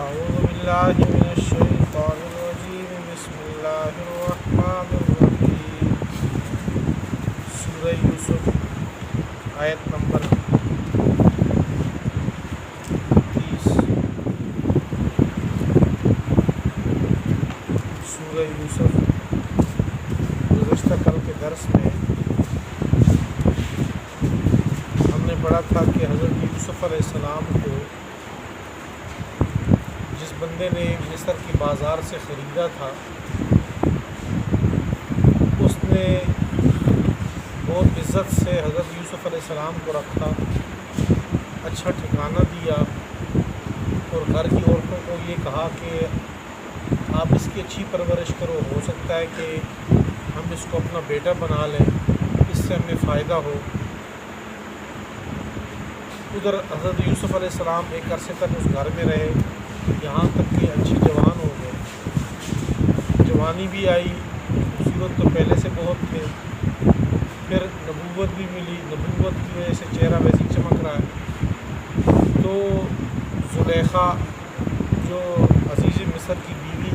أعوذ بالله من الشيطان الرجيم بسم الله الرحمن الرحيم سورہ یوسف آیت نمبر 30۔ سورہ یوسف گزشتہ کل کے درس میں ہم نے پڑھا تھا کہ حضرت یوسف علیہ السلام کو جس بندے نے مصر کی بازار سے خریدا تھا اس نے بہت عزت سے حضرت یوسف علیہ السلام کو رکھا، اچھا ٹھکانہ دیا اور گھر کی عورتوں کو یہ کہا کہ آپ اس کی اچھی پرورش کرو، ہو سکتا ہے کہ ہم اس کو اپنا بیٹا بنا لیں، اس سے ہمیں فائدہ ہو۔ ادھر حضرت یوسف علیہ السلام ایک عرصے تک اس گھر میں رہے، یہاں تک کہ اچھی جوان ہو گئے، جوانی بھی آئی، خوبصورت تو پہلے سے بہت تھے، پھر نبوت بھی ملی، نبوت کی وجہ سے چہرہ ویسے چمک رہا ہے۔ تو زلیخا جو عزیز مصر کی بیوی،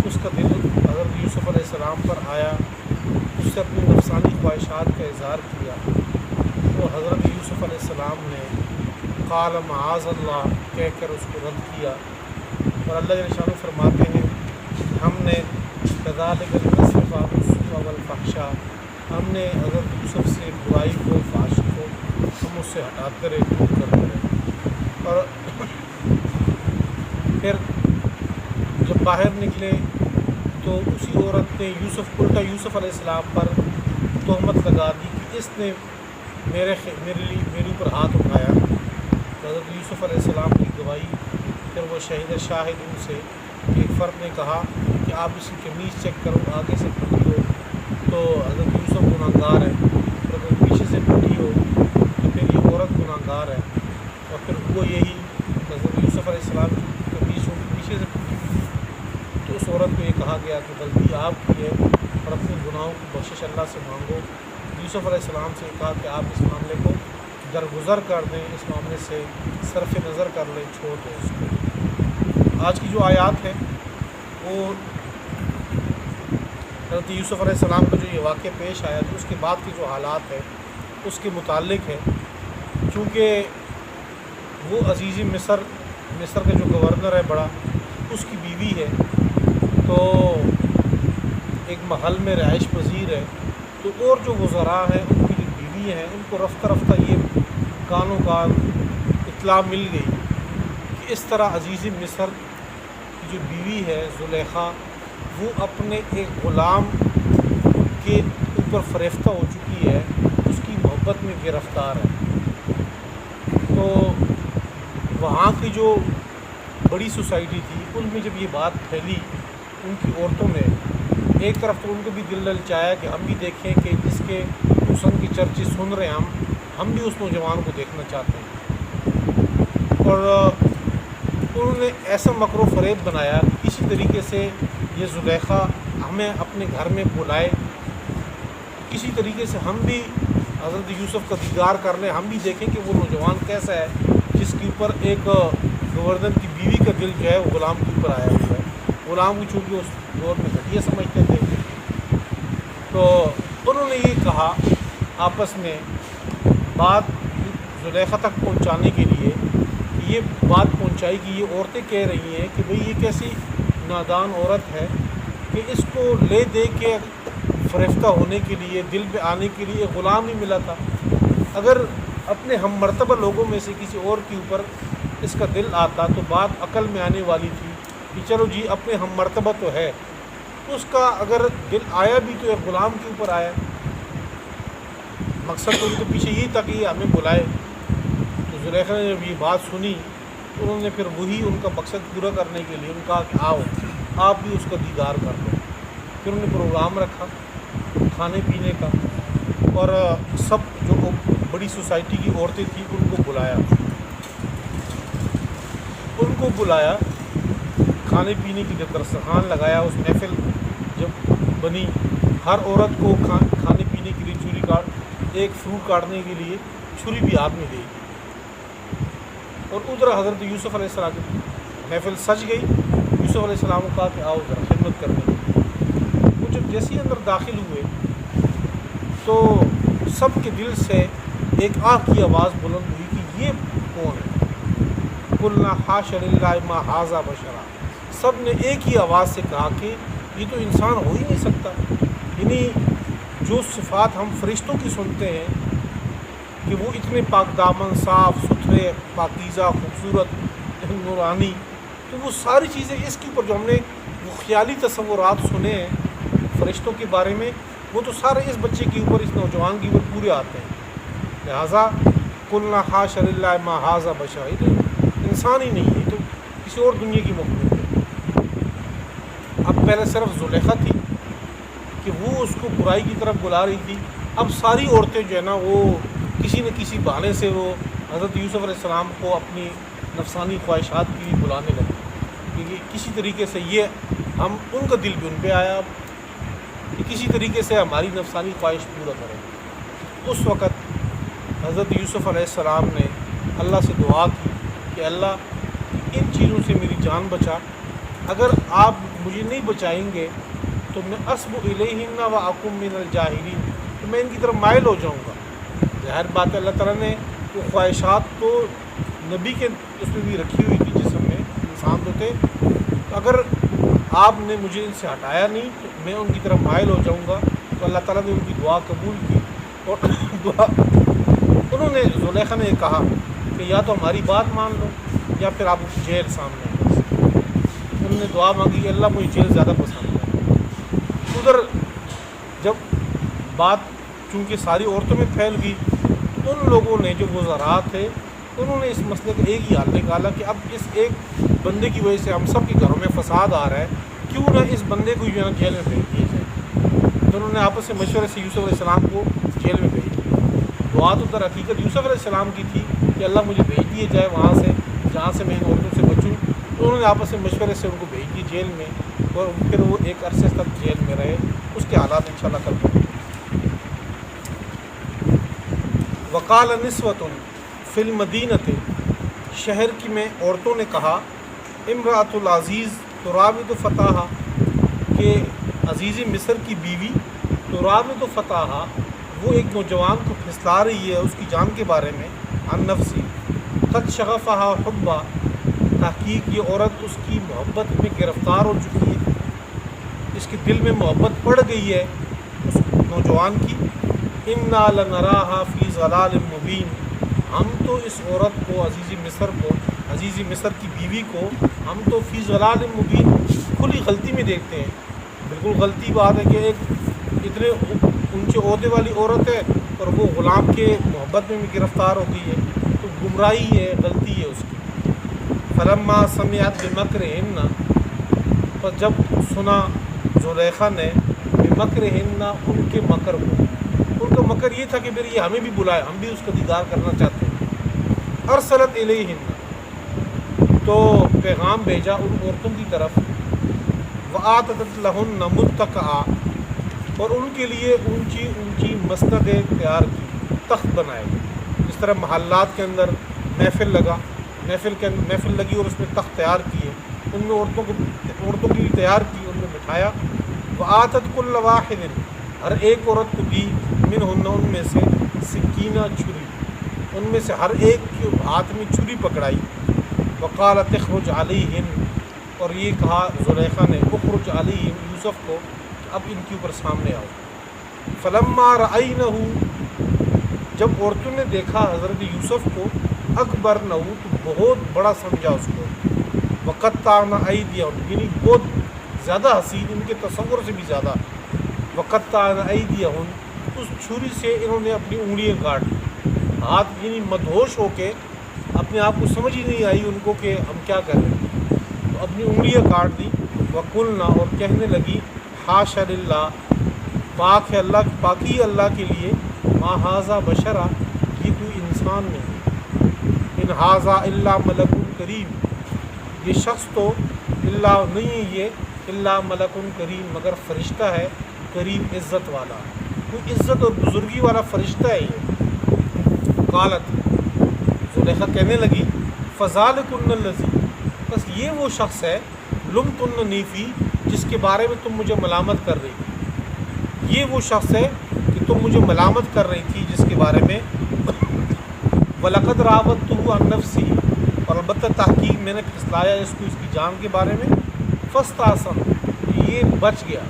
اس کا دل حضرت یوسف علیہ السلام پر آیا، اس سے اپنی نفسانی خواہشات کا اظہار کیا۔ تو حضرت یوسف علیہ السلام نے قال معاذ اللہ کہہ کر اس کو رد کیا، اور اللہ جل شانہ فرماتے ہیں ہم نے کذالک لنصرف عنہ السوء والفحشاء، ہم نے حضرت یوسف سے برائی کو، فحش کو ہم اس سے ہٹاتے رہے، دور کرتے رہے۔ اور پھر جب باہر نکلے تو اسی عورت نے الٹا یوسف علیہ السلام پر تہمت لگا دی کہ اس نے میرے اوپر ہاتھ اٹھایا۔ حضرت یوسف علیہ السلام کی گواہی پھر وہ شاہد ان سے ایک فرد نے کہا کہ آپ اس کی قمیص چیک کرو، آگے سے پھٹی ہو تو حضرت یوسف گناہگار ہے، اور اگر پیچھے سے پھٹی ہو تو پھر یہ عورت گناہگار ہے۔ اور پھر وہ یہی حضرت یوسف علیہ السلام کی قمیص پیچھے سے پھٹی، تو اس عورت کو یہ کہا گیا کہ غلطی آپ کی ہے اور اپنے گناہوں کی بخشش اللہ سے مانگو۔ یوسف علیہ السلام سے کہا کہ آپ اس معاملے کو درگزر کر دیں، اس معاملے سے صرف نظر کر لیں، چھوڑ دیں اس کو۔ آج کی جو آیات ہے وہ حضرت یوسف علیہ السلام کو جو یہ واقعہ پیش آیا تو اس کے بعد کی جو حالات ہے اس کے متعلق ہے۔ چونکہ وہ عزیز مصر کا جو گورنر ہے بڑا، اس کی بیوی ہے، تو ایک محل میں رہائش پذیر ہے، تو اور جو وزراء ہیں ان کی جو بیوی ہیں ان کو رفتہ رفتہ یہ کانوں کان اطلاع مل گئی کہ اس طرح عزیز مصر کی جو بیوی ہے زلیخا، وہ اپنے ایک غلام کے اوپر فریفتہ ہو چکی ہے، اس کی محبت میں گرفتار ہے۔ تو وہاں کی جو بڑی سوسائٹی تھی ان میں جب یہ بات پھیلی ان کی عورتوں میں، ایک طرف تو ان کو بھی دل للچایا کہ ہم بھی دیکھیں کہ جس کے حسن کی چرچے سن رہے ہیں ہم بھی اس نوجوان کو دیکھنا چاہتے ہیں۔ اور انہوں نے ایسا مکر و فریب بنایا کہ کسی طریقے سے یہ زلیخا ہمیں اپنے گھر میں بلائے، کسی طریقے سے ہم بھی حضرت یوسف کا دیدار کر لیں، ہم بھی دیکھیں کہ وہ نوجوان کیسا ہے جس کے اوپر ایک گورنر کی بیوی کا دل جو ہے وہ غلام کے اوپر آیا ہوا ہے۔ غلام کو چونکہ اس دور میں گھٹیا سمجھتے تھے، تو انہوں نے یہ کہا آپس میں بات زلیخا تک پہنچانے کے لیے کہ یہ بات پہنچائی کہ یہ عورتیں کہہ رہی ہیں کہ بھئی یہ کیسی نادان عورت ہے کہ اس کو لے دے کے فریفتہ ہونے کے لیے، دل پہ آنے کے لیے ایک غلام ہی ملا تھا۔ اگر اپنے ہم مرتبہ لوگوں میں سے کسی اور کے اوپر اس کا دل آتا تو بات عقل میں آنے والی تھی کہ چلو جی اپنے ہم مرتبہ تو ہے، اس کا اگر دل آیا بھی تو ایک غلام کے اوپر آیا۔ مقصد تو ان کے پیچھے یہی تھا کہ یہ ہمیں بلائے۔ تو زلیخا نے جب یہ بات سنی تو انہوں نے پھر وہی ان کا مقصد پورا کرنے کے لیے ان کہا کہ آؤ آپ بھی اس کا دیدار کر لو۔ پھر انہوں نے پروگرام رکھا کھانے پینے کا، اور سب جو بڑی سوسائٹی کی عورتیں تھیں ان کو بلایا، کھانے پینے کی جب دسترخوان لگایا، اس محفل جب بنی، ہر عورت کو کھانے پینے کے لیے چھری کاٹ، ایک فروٹ کاٹنے کے لیے چھری بھی ہاتھ میں دے دی۔ اور ادھر حضرت یوسف علیہ محفل سج گئی. یوسف علیہ السلام کو کہا کہ آؤ ذرا خدمت کرنے. وہ جب جیسے ہی اندر داخل ہوئے تو سب کے دل سے ایک آہ کی آواز بلند ہوئی کہ یہ کون ہے؟ قلنا حاشا للہ ما ھذا بشرا. سب نے ایک ہی آواز سے کہا کہ یہ تو انسان ہو ہی نہیں سکتا. یعنی جو صفات ہم فرشتوں کی سنتے ہیں کہ وہ اتنے پاک دامن، صاف ستھرے، پاکیزہ، خوبصورت، نورانی، تو وہ ساری چیزیں اس کے اوپر جو ہم نے وہ خیالی تصورات سنے ہیں فرشتوں کے بارے میں، وہ تو سارے اس بچے کے اوپر، اس نوجوان کے اوپر پورے آتے ہیں. لہٰذا قلنا حاشا للہ ما ھذا بشر، یہ تو انسان ہی نہیں ہے، تو کسی اور دنیا کی مخلوق ہے. اب پہلے صرف زلیخا تھی کہ وہ اس کو برائی کی طرف بلا رہی تھی. اب ساری عورتیں جو ہے نا وہ کسی نہ کسی بہانے سے وہ حضرت یوسف علیہ السلام کو اپنی نفسانی خواہشات کی بھی بلانے لگے، کیونکہ کسی طریقے سے یہ ہم ان کا دل بھی ان پہ آیا کہ کسی طریقے سے ہماری نفسانی خواہش پورا کریں. اس وقت حضرت یوسف علیہ السلام نے اللہ سے دعا کی کہ اللہ ان چیزوں سے میری جان بچا، اگر آپ مجھے نہیں بچائیں گے تو میں اسب الیہن و اکم من الجاہلین، تو میں ان کی طرف مائل ہو جاؤں گا. ظاہر بات ہے اللہ تعالیٰ نے وہ خواہشات تو نبی کے اس میں بھی رکھی ہوئی تھی جسم میں، انسان تو تھے، تو اگر آپ نے مجھے ان سے ہٹایا نہیں تو میں ان کی طرف مائل ہو جاؤں گا. تو اللہ تعالیٰ نے ان کی دعا قبول کی اور دعا انہوں نے زلیخا نے کہا کہ یا تو ہماری بات مان لو یا پھر آپ جیل سامنے ہیں. انہوں نے دعا مانگی کہ اللہ مجھے جیل زیادہ پسند ہے. ادھر جب بات چونکہ ساری عورتوں میں پھیل گئی تو ان لوگوں نے جو وزراء تھے انہوں نے اس مسئلے کا ایک ہی حل نکالا کہ اب اس ایک بندے کی وجہ سے ہم سب کے گھروں میں فساد آ رہا ہے، کیوں نہ اس بندے کو جو ہے نا جیل میں بھیج دیا جائے. تو انہوں نے آپس سے مشورے سے یوسف علیہ السلام کو جیل میں بھیج دیا. دعا تو در حقیقت یوسف علیہ السلام کی تھی کہ اللہ مجھے بھیج دیے جائے وہاں سے جہاں سے میں ان عورتوں سے بچوں. تو انہوں نے آپس سے مشورے سے ان کو بھیج دی جیل میں، اور پھر وہ ایک عرصے تک جیل میں رہے. اس کے حالات انشاءاللہ کل پڑھیں. وقال نسوۃ فی المدینۃ، شہر کی میں عورتوں نے کہا، امرأۃ العزیز تراود فتاہا، کہ عزیز مصر کی بیوی تراود فتاہا وہ ایک نوجوان کو پھسلا رہی ہے اس کی جان کے بارے میں، عن نفسی قد شغفہا حبا، تحقیق یہ عورت اس کی محبت میں گرفتار ہو چکی ہے، اس کے دل میں محبت پڑ گئی ہے اس نوجوان کی. انا لنراہا فی ضلال مبین، ہم تو اس عورت کو عزیز مصر کی بیوی کو ہم تو فی ضلال مبین کھلی غلطی میں دیکھتے ہیں. بالکل غلطی بات ہے کہ ایک اتنے اونچے عہدے والی عورت ہے اور وہ غلام کے محبت میں بھی گرفتار ہو گئی ہے، تو گمراہی ہے، غلطی ہے اس کی. فلما سمعت بمکرہن، پر جب سنا زلیخا نے بمکرہن ان کے مکر کو، ان کا مکر یہ تھا کہ پھر یہ ہمیں بھی بلائے، ہم بھی اس کا دیدار کرنا چاہتے ہیں. ارسلت الیہن، تو پیغام بھیجا ان عورتوں کی طرف. وآتت لہن متکئا، اور ان کے لیے اونچی اونچی مسندیں تیار کی، تخت بنائے. اس طرح محلات کے اندر محفل لگی اور اس میں تخت تیار کیے، ان میں عورتوں کے لیے تیار کی، ان میں بٹھایا. وآتت کل واحد، ہر ایک عورت کو دی، منہن ان میں سے، سکینہ چھری، ان میں سے ہر ایک کے ہاتھ میں چھری پکڑائی. وقالت اخرج علیہن، اور یہ کہا زلیخا نے اخرج علیہن یوسف کو، اب ان کے اوپر سامنے آؤ. فلما رأینہ، جب عورتوں نے دیکھا حضرت یوسف کو، اکبرنہ، تو بہت بڑا سمجھا اس کو. وقطعن ایدیہن، یعنی بہت زیادہ حسین، ان کے تصور سے بھی زیادہ. وقطعن ایدیہن، اس چھری سے انہوں نے اپنی انگلیاں کاٹ لی، ہاتھ یعنی مدہوش ہو کے اپنے آپ کو سمجھ ہی نہیں آئی ان کو کہ ہم کیا کر رہے ہیں، تو اپنی انگلیاں کاٹ دی. وقلنا، اور کہنے لگی، حاشا للہ، پاک ہے اللہ کی، پاکی اللہ کے لیے، ما ھذا بشرا، یہ کوئی انسان نہیں، ان ھذا الا ملک کریم، یہ شخص تو اللہ نہیں ہے، یہ الا ملک کریم، مگر فرشتہ ہے کریم، عزت والا، کوئی عزت اور بزرگی والا فرشتہ ہے یہ. قالت، زلیخا کہنے لگی، فذلکن الذی، بس یہ وہ شخص ہے لمتننی فی جس کے بارے میں تم مجھے ملامت کر رہی تھی، یہ وہ شخص ہے کہ تم مجھے ملامت کر رہی تھی جس کے بارے میں وَلَقَدْ رَاوَدتُّهُ عَن نَفْسِهِ، اور البتہ تحقیق میں نے پھسلایا اس کو اس کی جان کے بارے میں، فَاسْتَعْصَمَ، یہ بچ گیا،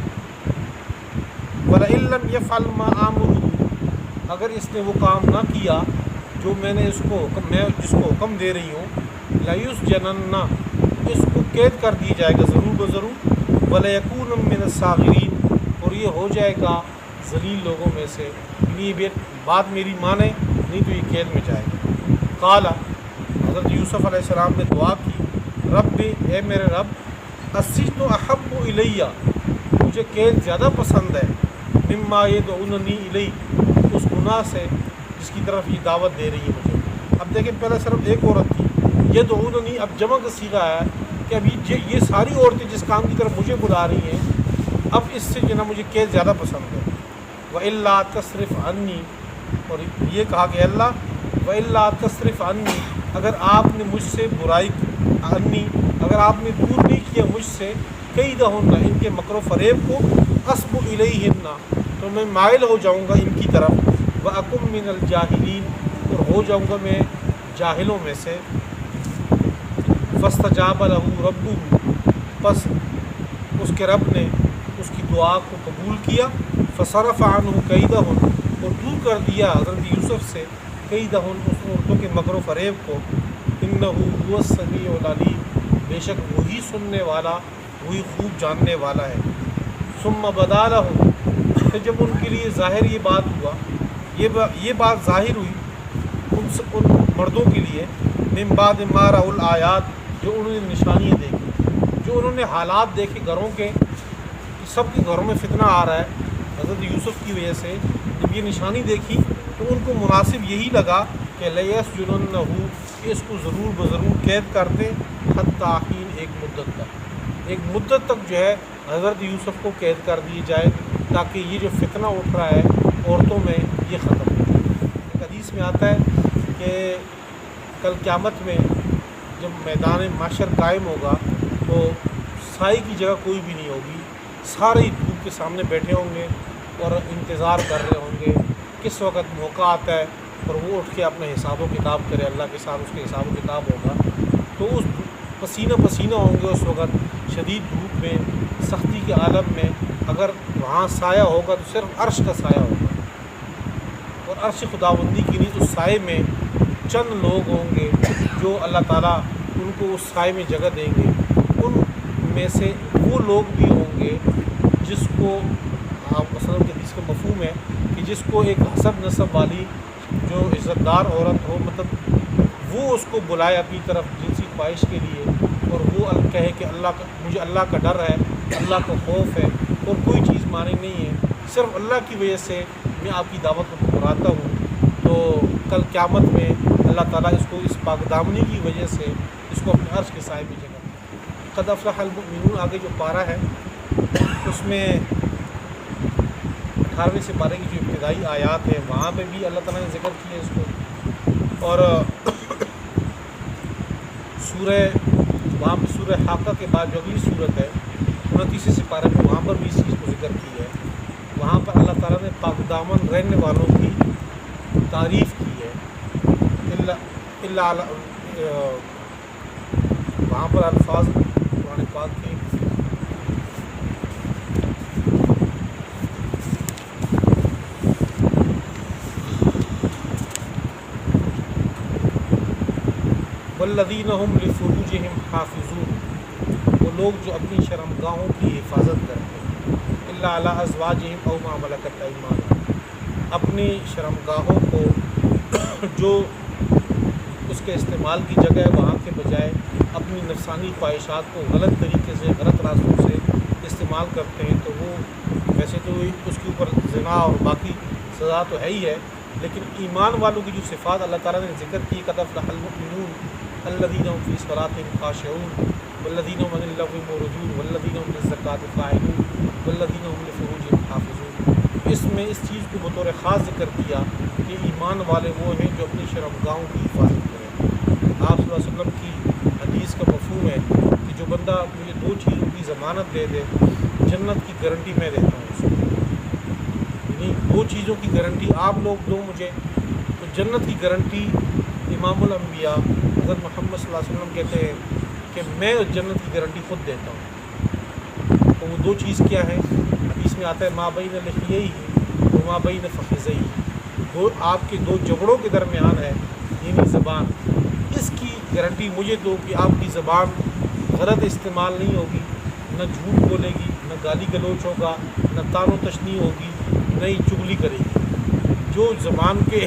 وَلَئِن لَّمْ يَفْعَلْ مَا آمُرُهُ، اگر اس نے وہ کام نہ کیا جو میں نے جس کو حکم دے رہی ہوں، لَيُسْجَنَنَّ، اس کو قید کر دیا جائے گا ضرور بضرور، وَلَيَكُونَ مِنَ الصَّاغِرِينَ، اور یہ ہو جائے گا ذلیل لوگوں میں سے، یہ بات میری مانے نہیں تو یہ قید میں جائے گا۔ قال، حضرت یوسف علیہ السلام نے دعا کی، رب، اے میرے رب، السجن احب الیہ، مجھے قید زیادہ پسند ہے، مما یدعوننی الیہ، اس گناہ سے جس کی طرف یہ دعوت دے رہی ہے مجھے۔ اب دیکھیں پہلے صرف ایک عورت تھی، یدعوننی، اب جمع کا صیغہ ہے کہ اب یہ ساری عورتیں جس کام کی طرف مجھے بلا رہی ہیں، اب اس سے جو نا مجھے قید زیادہ پسند ہے۔ وَإِلَّا تَصْرِفْ عَنِّی، اور یہ کہا کہ اللہ، وَإِلَّا تَصْرِفْ عَنِّی، اگر آپ نے مجھ سے برائی عنی، اگر آپ نے دور نہیں کیا مجھ سے، کیدہن، ان کے مکر و فریب کو، اصب الیہن، تو میں مائل ہو جاؤں گا ان کی طرف، وَأَكُن مِّنَ الْجَاهِلِينَ، اور ہو جاؤں گا میں جاہلوں میں سے۔ فَاسْتَجَابَ لَهُ رَبُّهُ، پس اس کے رب نے اس کی دعا کو قبول کیا، فصرف عنہ کیدہن، اور دور کر دیا حضرت یوسف سے کیدہن، اس عورتوں کے مکر و فریب کو، انہ هو السمیع العلیم، بے شک وہی سننے والا، وہی خوب جاننے والا ہے۔ ثم بدا لہم، پھر جب ان کے لیے ظاہر یہ بات ہوا، یہ بات ظاہر ہوئی ان مردوں کے لیے، من بعد ما رأوا الآیات، جو انہوں نے نشانیاں دیکھی، جو انہوں نے حالات دیکھے گھروں کے، سب کے گھروں میں فتنہ آ رہا ہے حضرت یوسف کی وجہ سے، جب یہ نشانی دیکھی تو ان کو مناسب یہی لگا کہ لَيَسْجُنُنَّهُ، کہ اس کو ضرور بضرور قید کر دیں، حتیٰ حین، ایک مدت تک جو ہے حضرت یوسف کو قید کر دی جائے، تاکہ یہ جو فتنہ اٹھ رہا ہے عورتوں میں یہ ختم ہو۔ ایک حدیث میں آتا ہے کہ کل قیامت میں جب میدان محشر قائم ہوگا تو سائے کی جگہ کوئی بھی نہیں ہوگی، سارے ہی دھوپ کے سامنے بیٹھے ہوں گے اور انتظار کر رہے ہوں گے کس وقت موقع آتا ہے اور وہ اٹھ کے اپنا حساب و کتاب کرے، اللہ کے ساتھ اس کے حساب و کتاب ہوگا، تو اس پسینہ ہوں گے اس وقت شدید دھوپ میں، سختی کے عالم میں، اگر وہاں سایہ ہوگا تو صرف عرش کا سایہ ہوگا، اور عرش خداوندی کی نیز اس سائے میں چند لوگ ہوں گے جو اللہ تعالیٰ ان کو اس سائے میں جگہ دیں گے، ان میں سے وہ لوگ بھی ہوں گے جس کو آپ وسلم کے حدیث کا مفہوم ہے کہ جس کو ایک حسب نسب والی جو عزت دار عورت ہو، مطلب وہ اس کو بلائے اپنی طرف جنسی خواہش کے لیے، اور وہ کہے کہ مجھے اللہ کا ڈر ہے، اللہ کا خوف ہے، اور کوئی چیز مانی نہیں ہے، صرف اللہ کی وجہ سے میں آپ کی دعوت کو ٹھکراتا ہوں، تو کل قیامت میں اللہ تعالیٰ اس کو اس پاک دامنی کی وجہ سے اس کو اپنے عرش کے سائے میں جگہ۔ قد افلح المؤمنون، آگے جو پارہ ہے اس میں 18ویں سپارے کی جو ابتدائی آیات ہے وہاں پہ بھی اللہ تعالیٰ نے ذکر کیا ہے اس کو، اور وہاں پہ سورہ حاقہ کے بعد جو اگلی صورت ہے 29 سپارے میں، وہاں پر بھی اس چیز کو ذکر کی ہے، وہاں پر اللہ تعالیٰ نے پاک دامن رہنے والوں کی تعریف کی ہے، وہاں پر الفاظ قرآن پاک کے والذین هم لفروجہم حافظون، وہ لوگ جو اپنی شرمگاہوں کی حفاظت کرتے ہیں، الا علی ازواجہم او ما ملکت ایمانہم، اپنی شرمگاہوں کو جو اس کے استعمال کی جگہ ہے وہاں کے بجائے اپنی نفسانی خواہشات کو غلط طریقے سے، غلط راستوں سے استعمال کرتے ہیں، تو وہ ویسے تو اس کے اوپر زنا اور باقی سزا تو ہے ہی ہے، لیکن ایمان والوں کی جو صفات اللہ تعالیٰ نے ذکر کی، قد افلح المؤمنون الذین هم فی صلاتہم خاشعون والذین هم عن اللغو معرضون والذین هم للزکاۃ فاعلون والذین هم لفروجہم حافظون، اس میں اس چیز کو بطور خاص ذکر کیا کہ ایمان والے وہ ہیں جو اپنی شرمگاہوں کی حفاظت کریں۔ آپ صلی اللہ علیہ وسلم کی حدیث کا مفہوم ہے کہ جو بندہ مجھے 2 چیزوں کی ضمانت دے دے جنت کی گارنٹی میں دیتا ہوں اس کو، یعنی 2 چیزوں کی گارنٹی آپ لوگ دو مجھے، تو جنت کی گارنٹی امام الانبیاء حضرت محمد صلی اللہ علیہ وسلم کہتے ہیں کہ میں جنت کی گارنٹی خود دیتا ہوں۔ تو وہ 2 چیز کیا ہے؟ حدیث میں آتا ہے ما بین لحییہ و ما بین فخذیہ، وہ آپ کے 2 جبڑوں کے درمیان ہے، یعنی زبان، اس کی گارنٹی مجھے دو کہ آپ کی زبان غلط استعمال نہیں ہوگی، نہ جھوٹ بولے گی، نہ گالی گلوچ ہوگا، نہ تان و تشنی ہوگی، نہ ہی چغلی کرے گی۔ جو زبان کے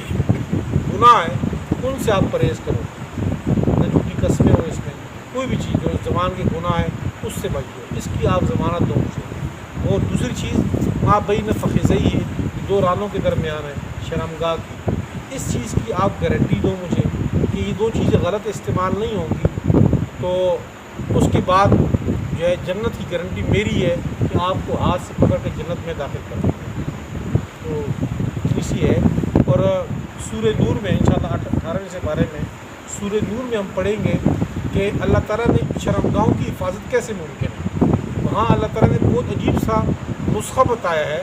گناہ ہیں ان سے آپ پرہیز کرو، نہ جھوٹی قسمیں ہو، اس میں کوئی بھی چیز جو زبان کے گناہ ہے اس سے بچو، اس کی آپ ضمانت دو مجھے۔ اور دوسری چیز ما بین فخذیہ، 2 رانوں کے درمیان ہے، شرمگاہ کی، اس چیز کی آپ گارنٹی دو مجھے کہ یہ 2 چیزیں غلط استعمال نہیں ہوں گی، تو اس کے بعد جو ہے جنت کی گارنٹی میری ہے کہ آپ کو ہاتھ سے پکڑ کے جنت میں داخل کر دوں گا۔ تو اسی ہے۔ اور سورہ نور میں انشاءاللہ 18ویں سے بارے میں سورہ نور میں ہم پڑھیں گے کہ اللہ تعالیٰ نے شرمگاہوں کی حفاظت کیسے ممکن ہے۔ وہاں اللہ تعالیٰ نے بہت عجیب سا نسخہ بتایا ہے،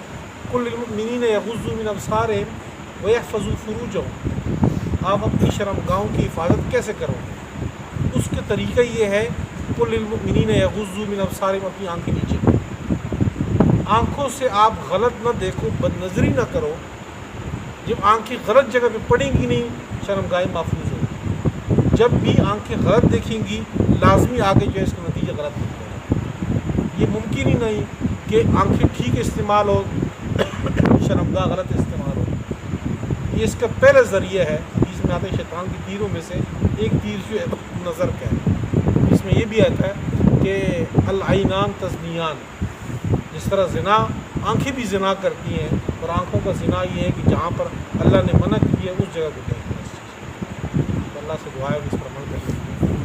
قل للمؤمنین یغضوا من ابصارہم ویحفظوا فروجہم، آپ اپنی شرمگاہوں کی حفاظت کیسے کرو گے؟ اس کا طریقہ یہ ہے قل للمؤمنین یغضوا من ابصارہم، اپنی آنکھیں نیچے کرو، آنکھوں سے آپ غلط نہ دیکھو، بد نظری نہ کرو۔ جب آنکھیں غلط جگہ پہ پڑیں گی نہیں، شرمگاہیں محفوظ ہوگی۔ جب بھی آنکھیں غلط دیکھیں گی لازمی آگے جو ہے اس کا نتیجہ غلط نکلے گا۔ یہ ممکن ہی نہیں کہ آنکھیں ٹھیک استعمال ہو شرمگاہ غلط استعمال ہو۔ یہ اس کا پہلا ذریعہ ہے، جس میں آتا ہے شیطان کی تیروں میں سے ایک تیر جو ہے نظر کا ہے۔ اس میں یہ بھی آتا ہے کہ العینان تزنیان، جس طرح زنا آنکھیں بھی زنا کرتی ہیں، اور آنکھوں کا زنا یہ ہے کہ جہاں پر اللہ نے منع کیا ہے اس جگہ کو دیکھنا۔ اس چیز کو اللہ سے دعا ہے کہ اس پر عمل کریں۔